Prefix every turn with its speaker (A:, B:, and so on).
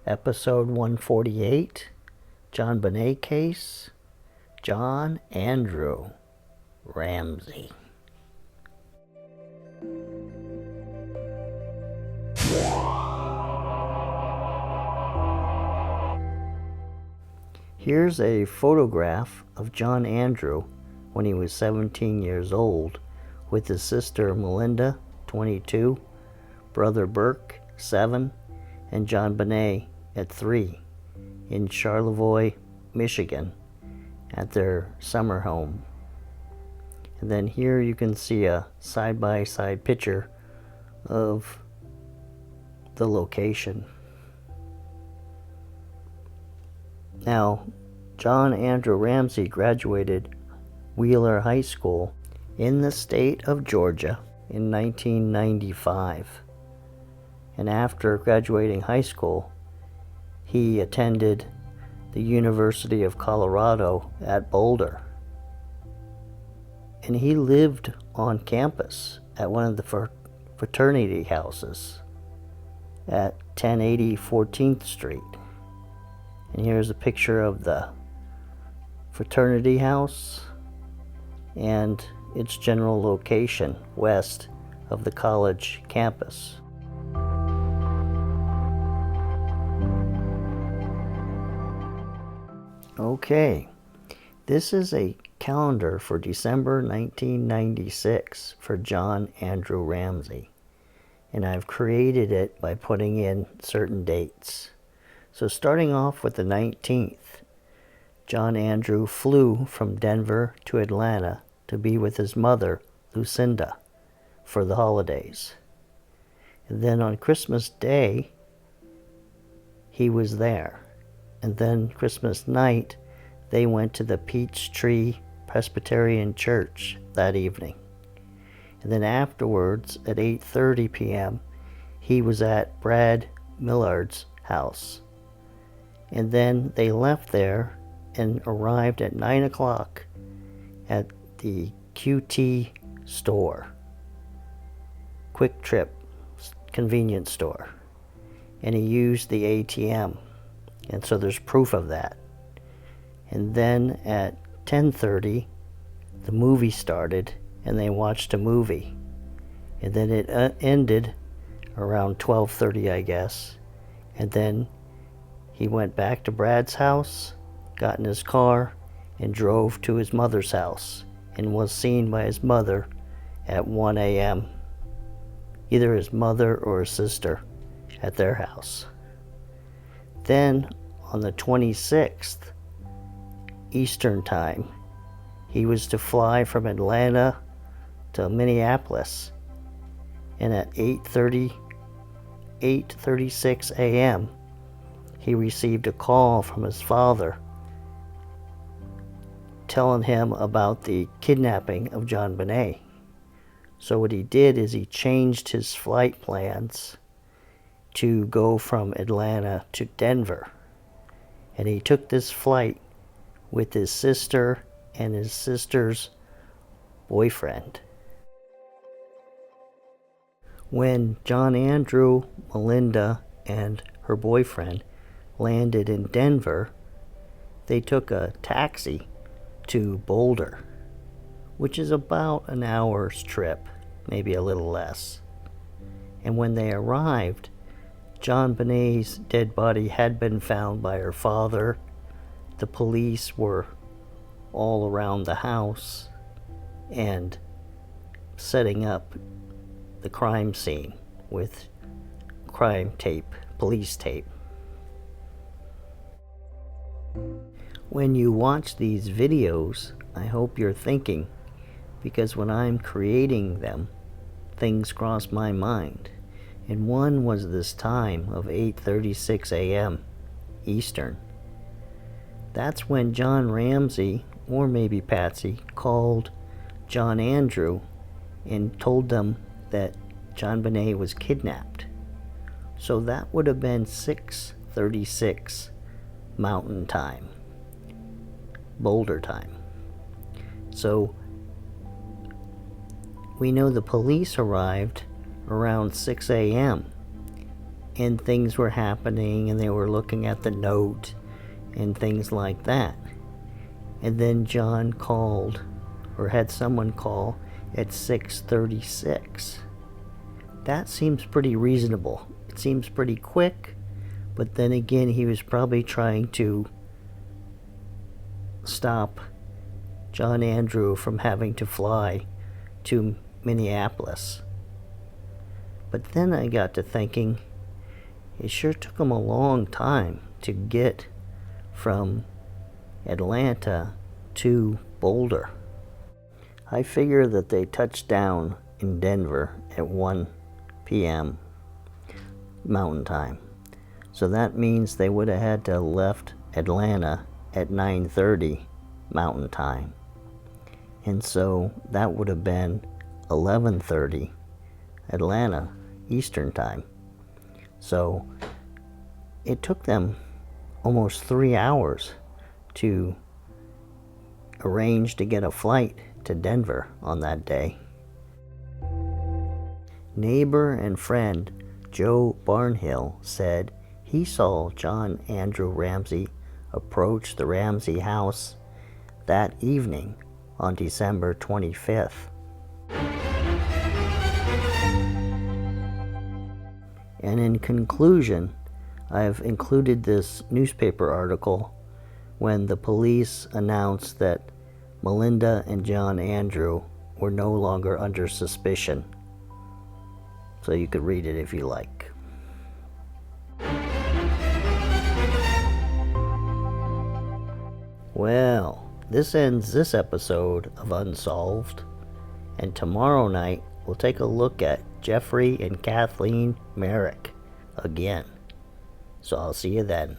A: Episode 148, Jonbenet Case, John Andrew Ramsey. Here's a photograph of John Andrew when he was 17 years old with his sister Melinda, 22, brother Burke, 7, and Jonbenet at 3 in Charlevoix, Michigan at their summer home. And then here you can see a side-by-side picture of the location. Now, John Andrew Ramsey graduated Wheeler High School in the state of Georgia in 1995. And after graduating high school, he attended the University of Colorado at Boulder. And he lived on campus at one of the fraternity houses at 1080 14th Street. And here's a picture of the fraternity house and its general location west of the college campus. Okay, this is a calendar for December 1996 for John Andrew Ramsey, and I've created it by putting in certain dates. So starting off with the 19th, John Andrew flew from Denver to Atlanta to be with his mother, Lucinda, for the holidays. And then on Christmas Day, he was there. And then Christmas night, they went to the Peachtree Presbyterian Church that evening. And then afterwards, at 8:30 p.m., he was at Brad Millard's house. And then they left there and arrived at 9 o'clock at the QT store, Quick Trip convenience store. And he used the ATM. And so there's proof of that. And then at 10:30, the movie started and they watched a movie. And then it ended around 12:30, I guess. And then he went back to Brad's house, got in his car, and drove to his mother's house and was seen by his mother at 1 a.m. Either his mother or his sister at their house. Then on the 26th, Eastern Time, he was to fly from Atlanta to Minneapolis. And at 8:36 a.m., he received a call from his father telling him about the kidnapping of Jonbenet. So what he did is he changed his flight plans to go from Atlanta to Denver. And he took this flight with his sister and his sister's boyfriend. When John Andrew, Melinda, and her boyfriend landed in Denver, they took a taxi to Boulder, which is about an hour's trip, maybe a little less. And when they arrived, Jonbenet's dead body had been found by her father. The police were all around the house and setting up the crime scene with crime tape, police tape. When you watch these videos, I hope you're thinking, because when I'm creating them, things cross my mind. And one was this time of 8:36 a.m. Eastern. That's when John Ramsey, or maybe Patsy, called John Andrew and told them that Jonbenet was kidnapped. So that would have been 6:36 Mountain Time, Boulder time. So we know the police arrived around 6 a.m. and things were happening, and they were looking at the note and things like that. And then John called, or had someone call, at 6:36. That seems pretty reasonable. It seems pretty quick, but then again, he was probably trying to stop John Andrew from having to fly to Minneapolis. But then I got to thinking, it sure took him a long time to get from Atlanta to Boulder. I figure that they touched down in Denver at 1 p.m. Mountain Time. So that means they would have had to have left Atlanta at 9:30 Mountain Time. And so that would have been 11:30 Atlanta Eastern Time. So it took them almost 3 hours to arrange to get a flight to Denver on that day. Neighbor and friend Joe Barnhill said he saw John Andrew Ramsey approach the Ramsey house that evening on December 25th. And in conclusion, I've included this newspaper article when the police announced that Melinda and John Andrew were no longer under suspicion. So you could read it if you like. Well, this ends this episode of Unsolved, and tomorrow night we'll take a look at Jeffrey and Kathleen Merrick again. So I'll see you then.